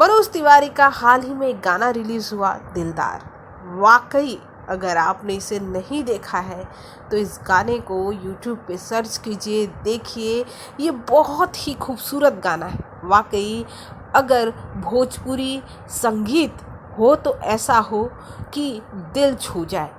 मनोज तिवारी का हाल ही में गाना रिलीज हुआ दिलदार। वाकई अगर आपने इसे नहीं देखा है तो इस गाने को YouTube पे सर्च कीजिए, देखिए। ये बहुत ही खूबसूरत गाना है। वाकई अगर भोजपुरी संगीत हो तो ऐसा हो कि दिल छू जाए।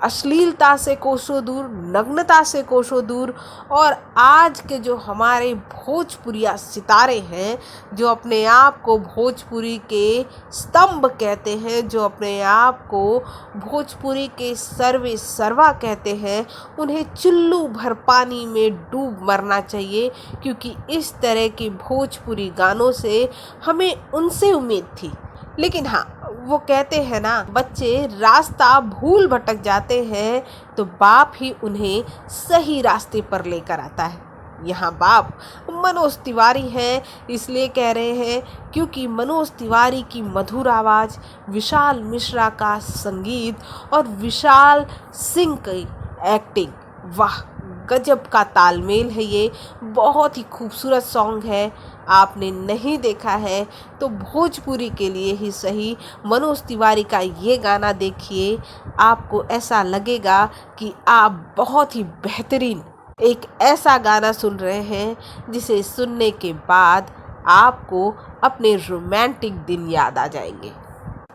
अश्लीलता से कोसों दूर, नग्नता से कोसों दूर। और आज के जो हमारे भोजपुरिया सितारे हैं, जो अपने आप को भोजपुरी के स्तंभ कहते हैं, जो अपने आप को भोजपुरी के सर्वे सर्वा कहते हैं, उन्हें चुल्लू भर पानी में डूब मरना चाहिए। क्योंकि इस तरह के भोजपुरी गानों से हमें उनसे उम्मीद थी। लेकिन हाँ, वो कहते हैं ना, बच्चे रास्ता भूल भटक जाते हैं तो बाप ही उन्हें सही रास्ते पर लेकर आता है। यहाँ बाप मनोज तिवारी हैं, इसलिए कह रहे हैं क्योंकि मनोज तिवारी की मधुर आवाज़, विशाल मिश्रा का संगीत और विशाल सिंह की एक्टिंग, वाह गजब का तालमेल है। ये बहुत ही खूबसूरत सॉन्ग है। आपने नहीं देखा है तो भोजपुरी के लिए ही सही मनोज तिवारी का ये गाना देखिए। आपको ऐसा लगेगा कि आप बहुत ही बेहतरीन एक ऐसा गाना सुन रहे हैं जिसे सुनने के बाद आपको अपने रोमांटिक दिन याद आ जाएंगे।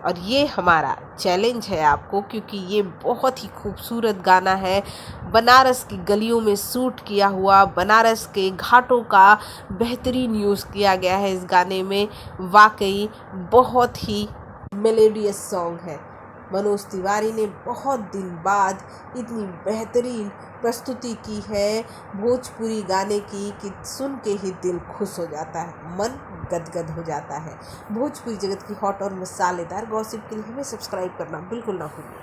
और ये हमारा चैलेंज है आपको, क्योंकि ये बहुत ही खूबसूरत गाना है। बनारस की गलियों में शूट किया हुआ, बनारस के घाटों का बेहतरीन यूज़ किया गया है इस गाने में। वाकई बहुत ही मेलोडियस सॉन्ग है। मनोज तिवारी ने बहुत दिन बाद इतनी बेहतरीन प्रस्तुति की है भोजपुरी गाने की कि सुन के ही दिल खुश हो जाता है, मन गदगद हो जाता है। भोजपुरी जगत की हॉट और मसालेदार गॉसिप के लिए हमें सब्सक्राइब करना बिल्कुल ना भूलिए।